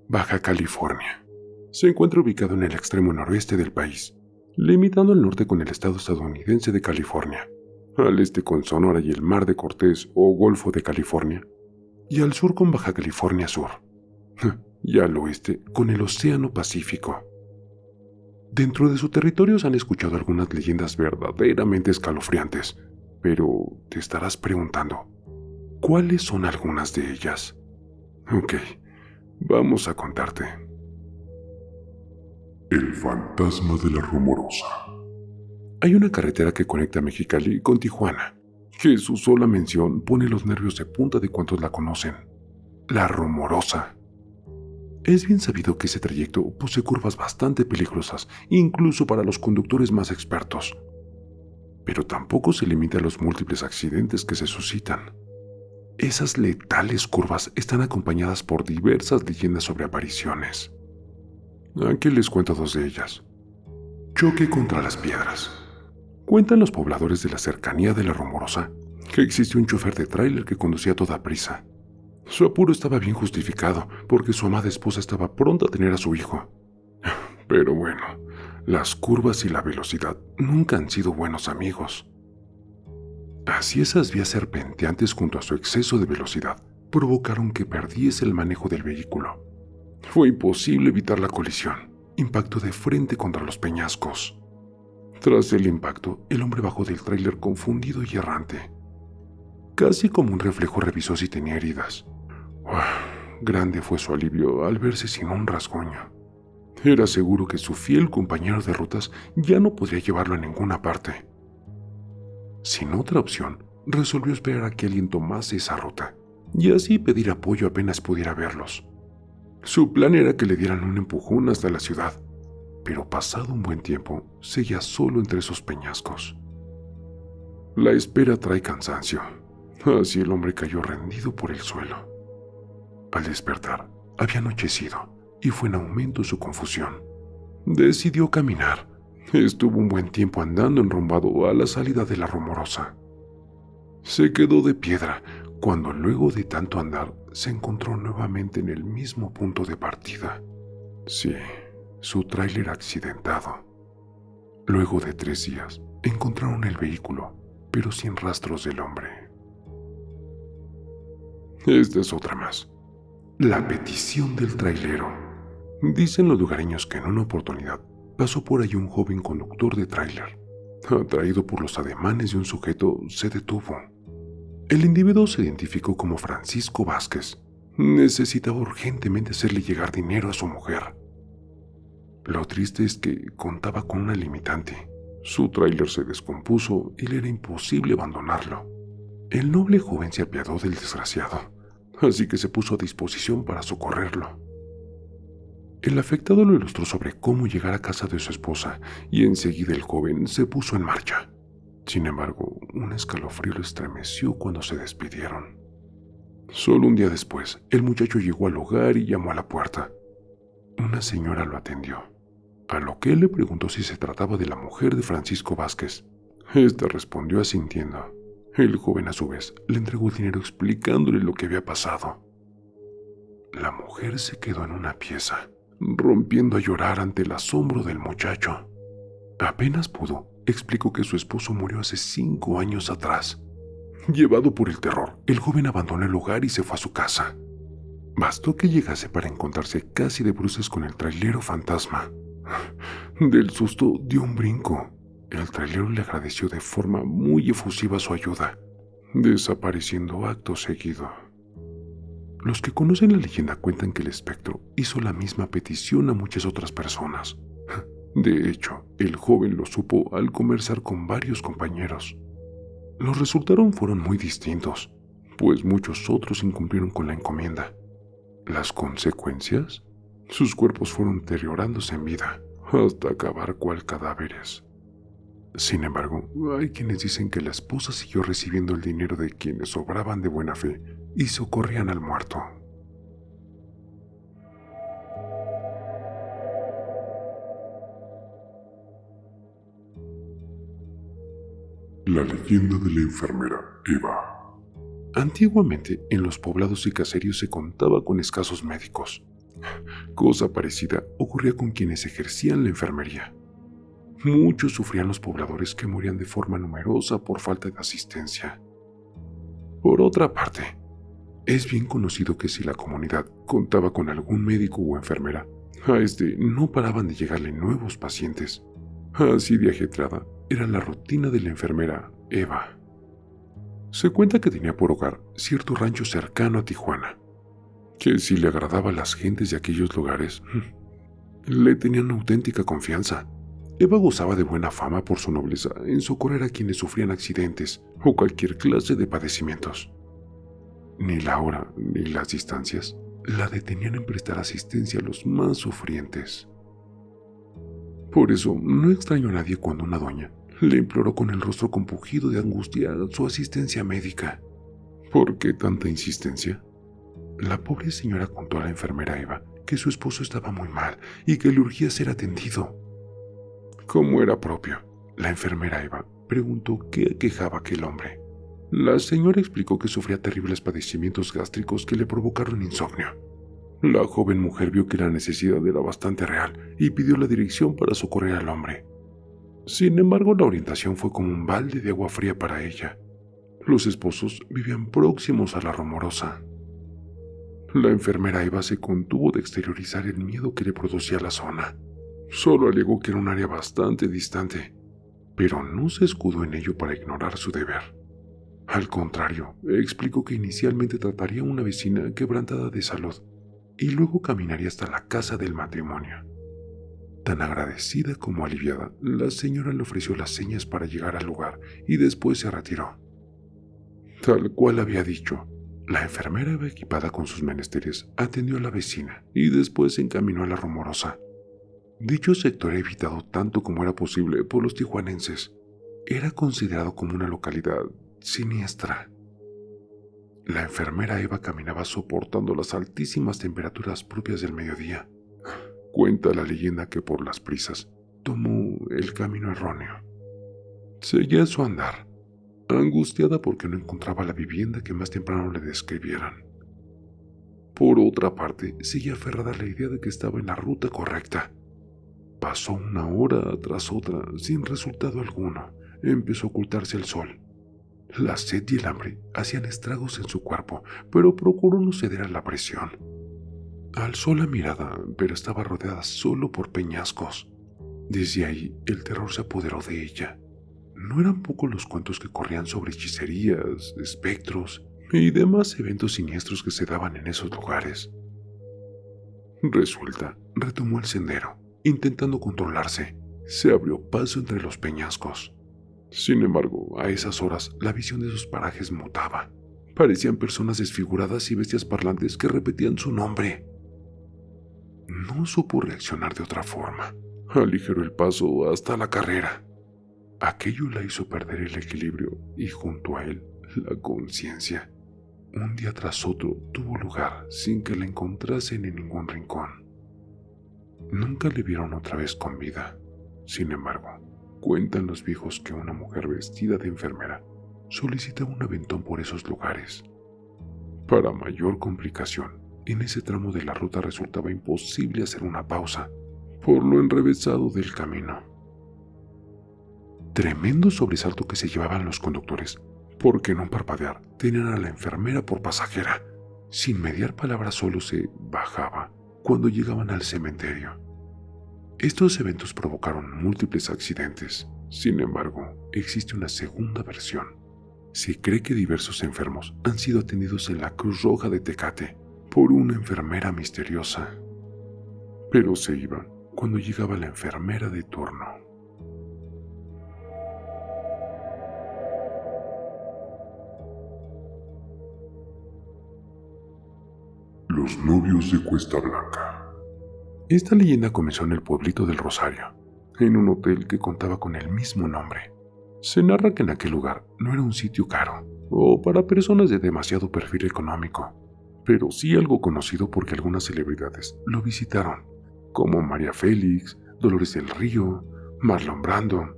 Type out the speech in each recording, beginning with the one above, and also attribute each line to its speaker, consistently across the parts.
Speaker 1: Baja California. Se encuentra ubicado en el extremo noroeste del país, limitando al norte con el estado estadounidense de California, al este con Sonora y el Mar de Cortés o Golfo de California, y al sur con Baja California Sur, y al oeste con el Océano Pacífico. Dentro de su territorio se han escuchado algunas leyendas verdaderamente escalofriantes, pero te estarás preguntando, ¿cuáles son algunas de ellas? Ok, vamos a contarte.
Speaker 2: El fantasma de la Rumorosa.
Speaker 1: Hay una carretera que conecta Mexicali con Tijuana, que su sola mención pone los nervios de punta de cuantos la conocen. La Rumorosa. Es bien sabido que ese trayecto posee curvas bastante peligrosas, incluso para los conductores más expertos. Pero tampoco se limita a los múltiples accidentes que se suscitan. Esas letales curvas están acompañadas por diversas leyendas sobre apariciones. Aquí les cuento dos de ellas. Choque contra las piedras. Cuentan los pobladores de la cercanía de la Rumorosa que existió un chofer de tráiler que conducía a toda prisa. Su apuro estaba bien justificado porque su amada esposa estaba pronta a tener a su hijo. Pero bueno, las curvas y la velocidad nunca han sido buenos amigos. Así esas vías serpenteantes junto a su exceso de velocidad provocaron que perdiese el manejo del vehículo. Fue imposible evitar la colisión. Impactó de frente contra los peñascos. Tras el impacto, el hombre bajó del tráiler confundido y errante. Casi como un reflejo revisó si tenía heridas. Grande fue su alivio al verse sin un rasguño. Era seguro que su fiel compañero de rutas ya no podría llevarlo a ninguna parte. Sin otra opción, resolvió esperar a que alguien tomase esa ruta y así pedir apoyo apenas pudiera verlos. Su plan era que le dieran un empujón hasta la ciudad, pero pasado un buen tiempo, seguía solo entre esos peñascos. La espera trae cansancio, así el hombre cayó rendido por el suelo. Al despertar, había anochecido y fue en aumento su confusión. Decidió caminar. Estuvo un buen tiempo andando enrumbado a la salida de la Rumorosa. Se quedó de piedra cuando luego de tanto andar se encontró nuevamente en el mismo punto de partida. Sí, su tráiler accidentado. Luego de 3 días, encontraron el vehículo, pero sin rastros del hombre. Esta es otra más. La petición del trailero. Dicen los lugareños que en una oportunidad pasó por allí un joven conductor de tráiler. Atraído por los ademanes de un sujeto, se detuvo. El individuo se identificó como Francisco Vázquez. Necesitaba urgentemente hacerle llegar dinero a su mujer. Lo triste es que contaba con una limitante. Su tráiler se descompuso y le era imposible abandonarlo. El noble joven se apiadó del desgraciado, así que se puso a disposición para socorrerlo. El afectado lo ilustró sobre cómo llegar a casa de su esposa y enseguida el joven se puso en marcha. Sin embargo, un escalofrío lo estremeció cuando se despidieron. Solo un día después, el muchacho llegó al hogar y llamó a la puerta. Una señora lo atendió, a lo que él le preguntó si se trataba de la mujer de Francisco Vázquez. Esta respondió asintiendo. El joven a su vez le entregó el dinero explicándole lo que había pasado. La mujer se quedó en una pieza, rompiendo a llorar ante el asombro del muchacho. Apenas pudo, explicó que su esposo murió hace 5 años atrás. Llevado por el terror, el joven abandonó el hogar y se fue a su casa. Bastó que llegase para encontrarse casi de bruces con el trailero fantasma. Del susto dio un brinco. El trailero le agradeció de forma muy efusiva su ayuda, desapareciendo acto seguido. Los que conocen la leyenda cuentan que el espectro hizo la misma petición a muchas otras personas. De hecho, el joven lo supo al conversar con varios compañeros. Los resultados fueron muy distintos, pues muchos otros incumplieron con la encomienda. ¿Las consecuencias? Sus cuerpos fueron deteriorándose en vida, hasta acabar cual cadáveres. Sin embargo, hay quienes dicen que la esposa siguió recibiendo el dinero de quienes obraban de buena fe y socorrían al muerto.
Speaker 2: La leyenda de la enfermera Eva.
Speaker 1: Antiguamente, en los poblados y caseríos se contaba con escasos médicos. Cosa parecida ocurría con quienes ejercían la enfermería. Muchos sufrían los pobladores que morían de forma numerosa por falta de asistencia. Por otra parte, es bien conocido que si la comunidad contaba con algún médico o enfermera, a este no paraban de llegarle nuevos pacientes. Así de ajetreada era la rutina de la enfermera Eva. Se cuenta que tenía por hogar cierto rancho cercano a Tijuana, que si le agradaba a las gentes de aquellos lugares, le tenían auténtica confianza. Eva gozaba de buena fama por su nobleza en socorrer a quienes sufrían accidentes o cualquier clase de padecimientos. Ni la hora ni las distancias la detenían en prestar asistencia a los más sufrientes. Por eso no extrañó a nadie cuando una doña le imploró con el rostro compungido de angustia su asistencia médica. ¿Por qué tanta insistencia? La pobre señora contó a la enfermera Eva que su esposo estaba muy mal y que le urgía ser atendido. Como era propio, la enfermera Eva preguntó qué aquejaba a aquel hombre. La señora explicó que sufría terribles padecimientos gástricos que le provocaron insomnio. La joven mujer vio que la necesidad era bastante real y pidió la dirección para socorrer al hombre. Sin embargo, la orientación fue como un balde de agua fría para ella. Los esposos vivían próximos a la Rumorosa. La enfermera Eva se contuvo de exteriorizar el miedo que le producía la zona. Solo alegó que era un área bastante distante, pero no se escudó en ello para ignorar su deber. Al contrario, explicó que inicialmente trataría a una vecina quebrantada de salud y luego caminaría hasta la casa del matrimonio. Tan agradecida como aliviada, la señora le ofreció las señas para llegar al lugar y después se retiró. Tal cual había dicho, la enfermera equipada con sus menesteres atendió a la vecina y después se encaminó a la Rumorosa. Dicho sector era evitado tanto como era posible por los tijuanenses. Era considerado como una localidad siniestra. La enfermera Eva caminaba soportando las altísimas temperaturas propias del mediodía. Cuenta la leyenda que por las prisas tomó el camino erróneo. Seguía su andar, angustiada porque no encontraba la vivienda que más temprano le describieran. Por otra parte, seguía aferrada a la idea de que estaba en la ruta correcta. Pasó una hora tras otra sin resultado alguno. Empezó a ocultarse el sol. La sed y el hambre hacían estragos en su cuerpo, pero procuró no ceder a la presión. Alzó la mirada, pero estaba rodeada solo por peñascos. Desde ahí, el terror se apoderó de ella. No eran pocos los cuentos que corrían sobre hechicerías, espectros y demás eventos siniestros que se daban en esos lugares. Resuelta, retomó el sendero, intentando controlarse. Se abrió paso entre los peñascos. Sin embargo, a esas horas, la visión de esos parajes mutaba. Parecían personas desfiguradas y bestias parlantes que repetían su nombre. No supo reaccionar de otra forma. Aligeró el paso hasta la carrera. Aquello la hizo perder el equilibrio y junto a él, la conciencia. Un día tras otro tuvo lugar sin que la encontrasen en ningún rincón. Nunca le vieron otra vez con vida. Sin embargo, cuentan los viejos que una mujer vestida de enfermera solicitaba un aventón por esos lugares. Para mayor complicación, en ese tramo de la ruta resultaba imposible hacer una pausa, por lo enrevesado del camino. Tremendo sobresalto que se llevaban los conductores, porque en un parpadear tenían a la enfermera por pasajera. Sin mediar palabras solo se bajaba cuando llegaban al cementerio. Estos eventos provocaron múltiples accidentes. Sin embargo, existe una segunda versión. Se cree que diversos enfermos han sido atendidos en la Cruz Roja de Tecate por una enfermera misteriosa. Pero se iban cuando llegaba la enfermera de turno.
Speaker 2: Los novios de Cuesta Blanca.
Speaker 1: Esta leyenda comenzó en el pueblito del Rosario, en un hotel que contaba con el mismo nombre. Se narra que en aquel lugar no era un sitio caro, o para personas de demasiado perfil económico, pero sí algo conocido porque algunas celebridades lo visitaron, como María Félix, Dolores del Río, Marlon Brando.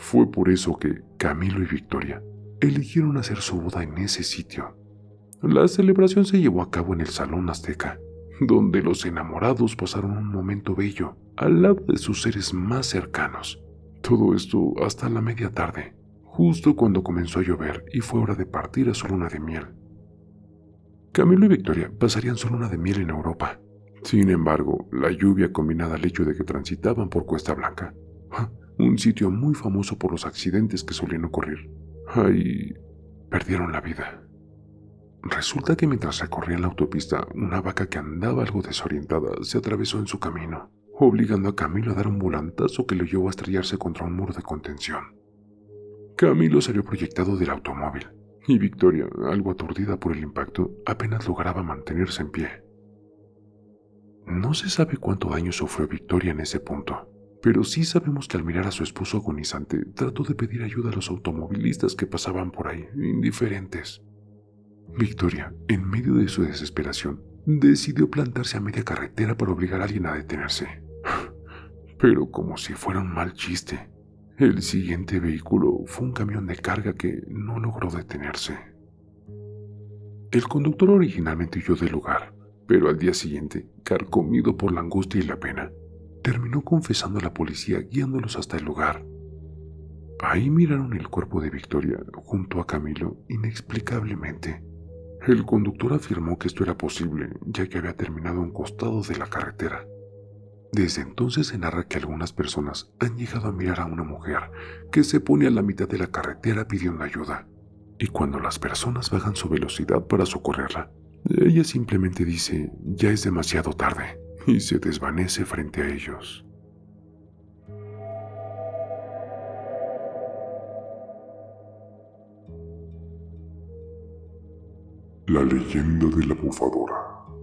Speaker 1: Fue por eso que Camilo y Victoria eligieron hacer su boda en ese sitio. La celebración se llevó a cabo en el Salón Azteca, donde los enamorados pasaron un momento bello al lado de sus seres más cercanos. Todo esto hasta la media tarde, justo cuando comenzó a llover y fue hora de partir a su luna de miel. Camilo y Victoria pasarían su luna de miel en Europa. Sin embargo, la lluvia combinada al hecho de que transitaban por Cuesta Blanca, un sitio muy famoso por los accidentes que solían ocurrir, ahí perdieron la vida. Resulta que mientras recorrían la autopista, una vaca que andaba algo desorientada se atravesó en su camino, obligando a Camilo a dar un volantazo que lo llevó a estrellarse contra un muro de contención. Camilo salió proyectado del automóvil, y Victoria, algo aturdida por el impacto, apenas lograba mantenerse en pie. No se sabe cuánto daño sufrió Victoria en ese punto, pero sí sabemos que al mirar a su esposo agonizante, trató de pedir ayuda a los automovilistas que pasaban por ahí, indiferentes. Victoria, en medio de su desesperación, decidió plantarse a media carretera para obligar a alguien a detenerse. Pero como si fuera un mal chiste, el siguiente vehículo fue un camión de carga que no logró detenerse. El conductor originalmente huyó del lugar, pero al día siguiente, carcomido por la angustia y la pena, terminó confesando a la policía guiándolos hasta el lugar. Ahí miraron el cuerpo de Victoria junto a Camilo inexplicablemente. El conductor afirmó que esto era posible, ya que había terminado a un costado de la carretera. Desde entonces se narra que algunas personas han llegado a mirar a una mujer que se pone a la mitad de la carretera pidiendo ayuda, y cuando las personas bajan su velocidad para socorrerla, ella simplemente dice, ya es demasiado tarde, y se desvanece frente a ellos.
Speaker 2: La leyenda de la bufadora.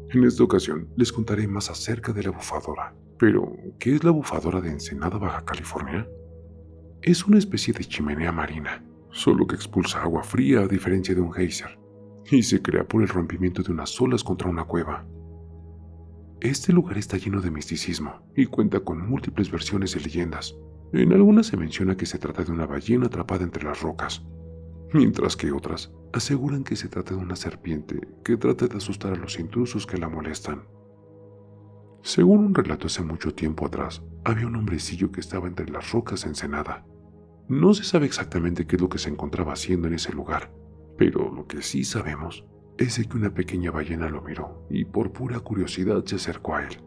Speaker 1: En esta ocasión les contaré más acerca de la bufadora. Pero, ¿qué es la bufadora de Ensenada, Baja California? Es una especie de chimenea marina, solo que expulsa agua fría a diferencia de un geyser, y se crea por el rompimiento de unas olas contra una cueva. Este lugar está lleno de misticismo y cuenta con múltiples versiones de leyendas. En algunas se menciona que se trata de una ballena atrapada entre las rocas, mientras que otras aseguran que se trata de una serpiente que trata de asustar a los intrusos que la molestan. Según un relato hace mucho tiempo atrás, había un hombrecillo que estaba entre las rocas de Ensenada. No se sabe exactamente qué es lo que se encontraba haciendo en ese lugar, pero lo que sí sabemos es de que una pequeña ballena lo miró y por pura curiosidad se acercó a él.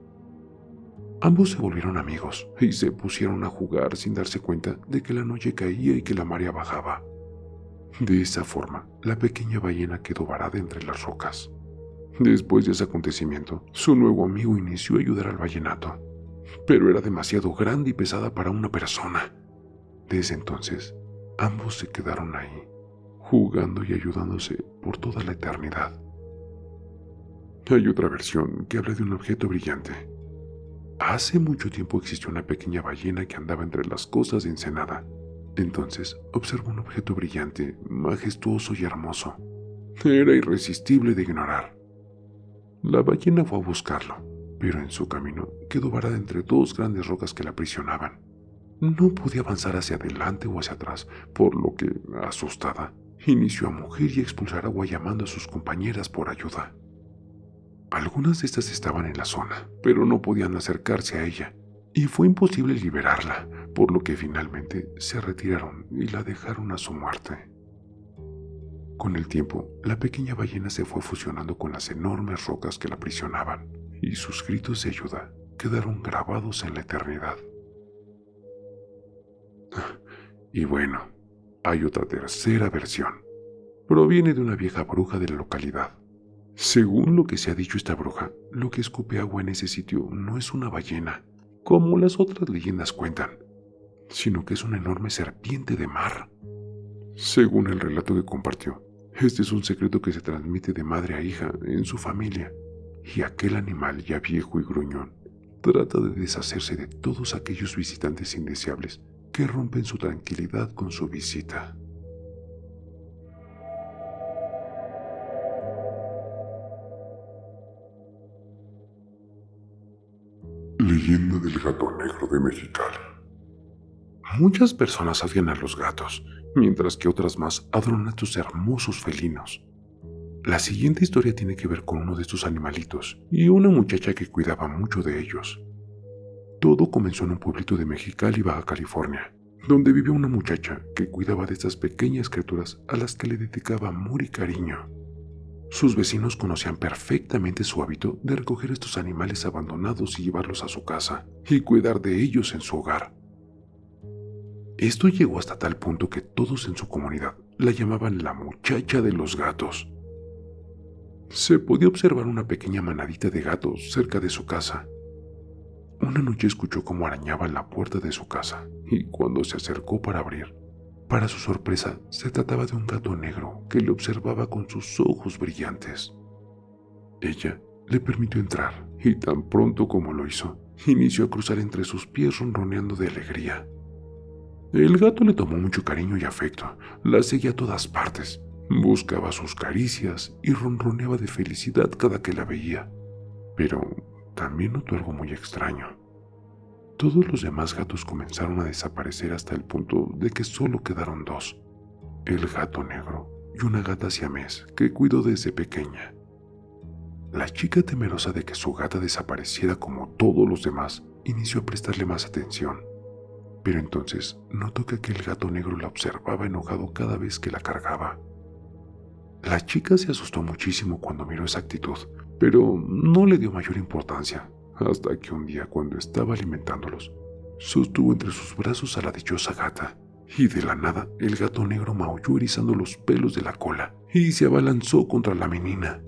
Speaker 1: Ambos se volvieron amigos y se pusieron a jugar sin darse cuenta de que la noche caía y que la marea bajaba. De esa forma, la pequeña ballena quedó varada entre las rocas. Después de ese acontecimiento, su nuevo amigo inició a ayudar al vallenato, pero era demasiado grande y pesada para una persona. Desde entonces, ambos se quedaron ahí, jugando y ayudándose por toda la eternidad. Hay otra versión que habla de un objeto brillante. Hace mucho tiempo existió una pequeña ballena que andaba entre las costas de Ensenada. Entonces observó un objeto brillante, majestuoso y hermoso. Era irresistible de ignorar. La ballena fue a buscarlo, pero en su camino quedó varada entre dos grandes rocas que la aprisionaban. No podía avanzar hacia adelante o hacia atrás, por lo que, asustada, inició a mugir y a expulsar agua llamando a sus compañeras por ayuda. Algunas de estas estaban en la zona, pero no podían acercarse a ella, y fue imposible liberarla, por lo que finalmente se retiraron y la dejaron a su muerte. Con el tiempo, la pequeña ballena se fue fusionando con las enormes rocas que la aprisionaban, y sus gritos de ayuda quedaron grabados en la eternidad. Y bueno, hay otra tercera versión. Proviene de una vieja bruja de la localidad. Según lo que se ha dicho esta bruja, lo que escupe agua en ese sitio no es una ballena, como las otras leyendas cuentan, sino que es una enorme serpiente de mar. Según el relato que compartió, este es un secreto que se transmite de madre a hija en su familia, y aquel animal ya viejo y gruñón trata de deshacerse de todos aquellos visitantes indeseables que rompen su tranquilidad con su visita.
Speaker 2: Leyenda del gato negro de Mexicali.
Speaker 1: Muchas personas odian a los gatos, mientras que otras más adoran a estos hermosos felinos. La siguiente historia tiene que ver con uno de estos animalitos y una muchacha que cuidaba mucho de ellos. Todo comenzó en un pueblito de Mexicali, Baja California, donde vivía una muchacha que cuidaba de estas pequeñas criaturas a las que le dedicaba amor y cariño. Sus vecinos conocían perfectamente su hábito de recoger estos animales abandonados y llevarlos a su casa y cuidar de ellos en su hogar. Esto llegó hasta tal punto que todos en su comunidad la llamaban la muchacha de los gatos. Se podía observar una pequeña manadita de gatos cerca de su casa. Una noche escuchó cómo arañaban la puerta de su casa y cuando se acercó para abrir, para su sorpresa, se trataba de un gato negro que le observaba con sus ojos brillantes. Ella le permitió entrar y tan pronto como lo hizo, inició a cruzar entre sus pies ronroneando de alegría. El gato le tomó mucho cariño y afecto, la seguía a todas partes, buscaba sus caricias y ronroneaba de felicidad cada que la veía. Pero también notó algo muy extraño. Todos los demás gatos comenzaron a desaparecer hasta el punto de que solo quedaron dos, el gato negro y una gata siamés que cuidó desde pequeña. La chica, temerosa de que su gata desapareciera como todos los demás, inició a prestarle más atención. Pero entonces notó que aquel gato negro la observaba enojado cada vez que la cargaba. La chica se asustó muchísimo cuando miró esa actitud, pero no le dio mayor importancia, hasta que un día, cuando estaba alimentándolos, sostuvo entre sus brazos a la dichosa gata, y de la nada el gato negro maulló erizando los pelos de la cola y se abalanzó contra la menina.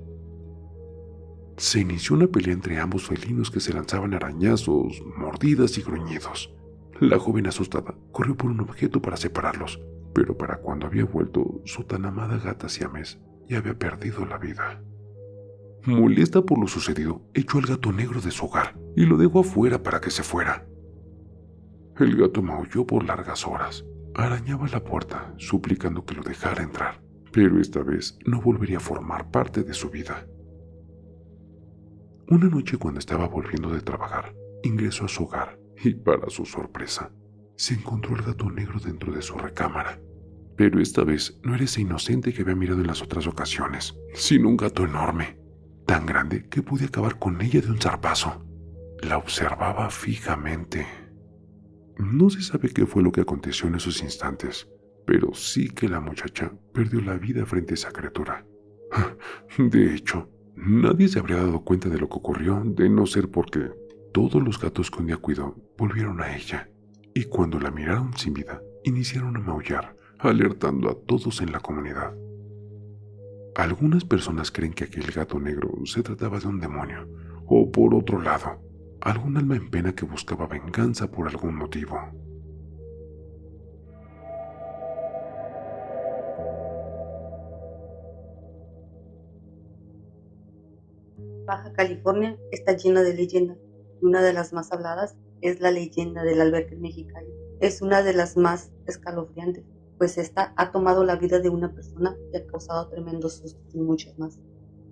Speaker 1: Se inició una pelea entre ambos felinos que se lanzaban arañazos, mordidas y gruñidos. La joven, asustada, corrió por un objeto para separarlos, pero para cuando había vuelto, su tan amada gata siamés ya había perdido la vida. Molesta por lo sucedido, echó al gato negro de su hogar y lo dejó afuera para que se fuera. El gato maulló por largas horas, arañaba la puerta, suplicando que lo dejara entrar, pero esta vez no volvería a formar parte de su vida. Una noche, cuando estaba volviendo de trabajar, ingresó a su hogar y, para su sorpresa, se encontró el gato negro dentro de su recámara. Pero esta vez no era ese inocente que había mirado en las otras ocasiones, sino un gato enorme, tan grande que podía acabar con ella de un zarpazo. La observaba fijamente. No se sabe qué fue lo que aconteció en esos instantes, pero sí que la muchacha perdió la vida frente a esa criatura. De hecho, nadie se habría dado cuenta de lo que ocurrió de no ser porque todos los gatos que un día cuidó volvieron a ella, y cuando la miraron sin vida, iniciaron a maullar, alertando a todos en la comunidad. Algunas personas creen que aquel gato negro se trataba de un demonio, o por otro lado, algún alma en pena que buscaba venganza por algún motivo.
Speaker 3: Baja California está llena de leyendas, y una de las más habladas es la leyenda del albergue en Mexicali. Es una de las más escalofriantes, pues esta ha tomado la vida de una persona y ha causado tremendos sustos y muchos más.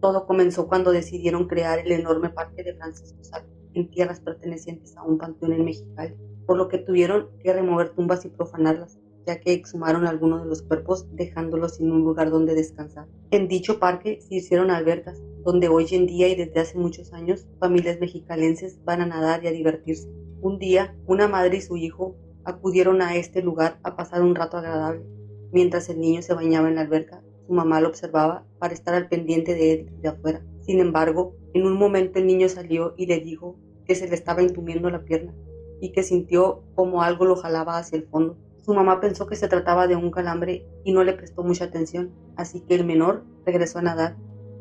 Speaker 3: Todo comenzó cuando decidieron crear el enorme parque de Francisco Sal en tierras pertenecientes a un panteón en Mexicali, por lo que tuvieron que remover tumbas y profanarlas, ya que exhumaron algunos de los cuerpos dejándolos sin un lugar donde descansar. En dicho parque se hicieron albercas, donde hoy en día y desde hace muchos años familias mexicalenses van a nadar y a divertirse. Un día, una madre y su hijo acudieron a este lugar a pasar un rato agradable. Mientras el niño se bañaba en la alberca, su mamá lo observaba para estar al pendiente de él desde afuera. Sin embargo, en un momento el niño salió y le dijo que se le estaba entumiendo la pierna y que sintió como algo lo jalaba hacia el fondo. Su mamá pensó que se trataba de un calambre y no le prestó mucha atención, así que el menor regresó a nadar.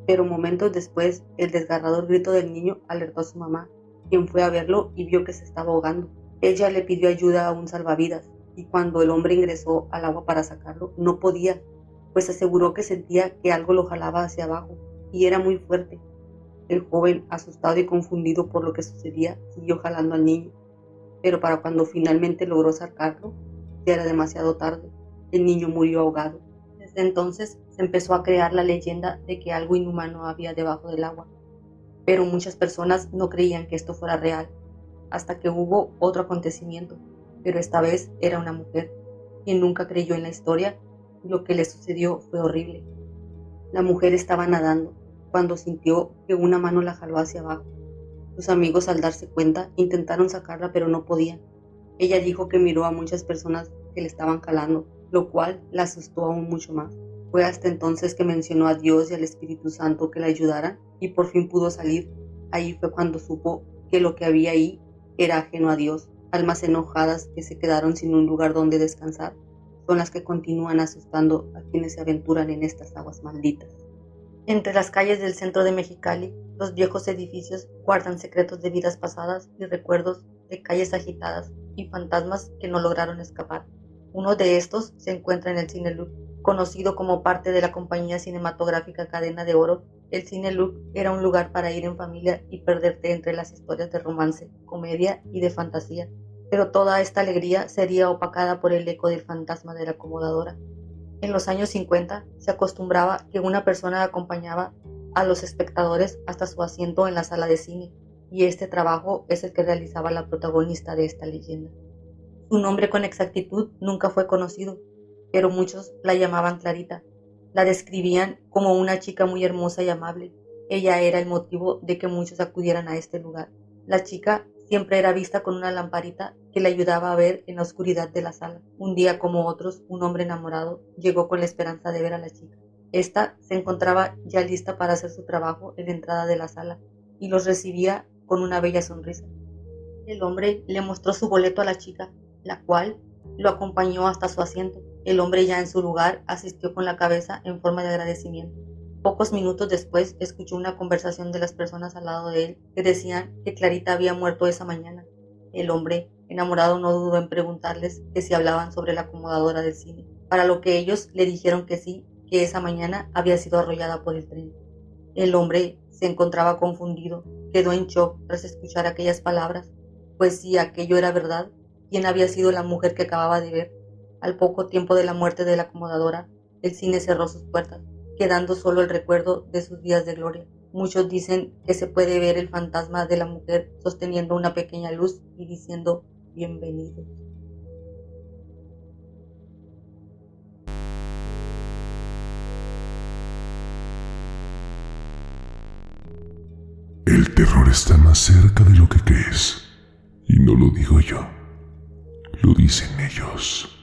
Speaker 3: Pero momentos después, el desgarrador grito del niño alertó a su mamá, quien fue a verlo y vio que se estaba ahogando. Ella le pidió ayuda a un salvavidas, y cuando el hombre ingresó al agua para sacarlo, no podía, pues aseguró que sentía que algo lo jalaba hacia abajo, y era muy fuerte. El joven, asustado y confundido por lo que sucedía, siguió jalando al niño, pero para cuando finalmente logró sacarlo, ya era demasiado tarde. El niño murió ahogado. Desde entonces se empezó a crear la leyenda de que algo inhumano había debajo del agua, pero muchas personas no creían que esto fuera real, hasta que hubo otro acontecimiento. pero esta vez era una mujer, quien nunca creyó en la historia y lo que le sucedió fue horrible. La mujer estaba nadando cuando sintió que una mano la jaló hacia abajo. Sus amigos, al darse cuenta, intentaron sacarla pero no podían. Ella dijo que miró a muchas personas que le estaban jalando, lo cual la asustó aún mucho más. Fue hasta entonces que mencionó a Dios y al Espíritu Santo que la ayudaran y por fin pudo salir. Ahí fue cuando supo que lo que había ahí era ajeno a Dios. Almas enojadas que se quedaron sin un lugar donde descansar son las que continúan asustando a quienes se aventuran en estas aguas malditas. Entre las calles del centro de Mexicali, los viejos edificios guardan secretos de vidas pasadas y recuerdos de calles agitadas y fantasmas que no lograron escapar. Uno de estos se encuentra en el Cine Look. Conocido como parte de la compañía cinematográfica Cadena de Oro, el Cine Look era un lugar para ir en familia y perderte entre las historias de romance, comedia y de fantasía. Pero toda esta alegría sería opacada por el eco del fantasma de la acomodadora. En los años 50 se acostumbraba que una persona acompañaba a los espectadores hasta su asiento en la sala de cine, y este trabajo es el que realizaba la protagonista de esta leyenda. Su nombre con exactitud nunca fue conocido, pero muchos la llamaban Clarita. La describían como una chica muy hermosa y amable. Ella era el motivo de que muchos acudieran a este lugar. La chica siempre era vista con una lamparita que le ayudaba a ver en la oscuridad de la sala. Un día, como otros, un hombre enamorado llegó con la esperanza de ver a la chica. Esta se encontraba ya lista para hacer su trabajo en la entrada de la sala y los recibía con una bella sonrisa. El hombre le mostró su boleto a la chica, la cual lo acompañó hasta su asiento. El hombre, ya en su lugar, asistió con la cabeza en forma de agradecimiento. Pocos minutos después escuchó una conversación de las personas al lado de él que decían que Clarita había muerto esa mañana. El hombre, enamorado, no dudó en preguntarles que si hablaban sobre la acomodadora del cine, para lo que ellos le dijeron que sí, que esa mañana había sido arrollada por el tren. El hombre se encontraba confundido, quedó en shock tras escuchar aquellas palabras, pues si aquello era verdad, ¿quién había sido la mujer que acababa de ver? Al poco tiempo de la muerte de la acomodadora, el cine cerró sus puertas, quedando solo el recuerdo de sus días de gloria. Muchos dicen que se puede ver el fantasma de la mujer sosteniendo una pequeña luz y diciendo bienvenidos.
Speaker 2: El terror está más cerca de lo que crees. Y no lo digo yo, lo dicen ellos.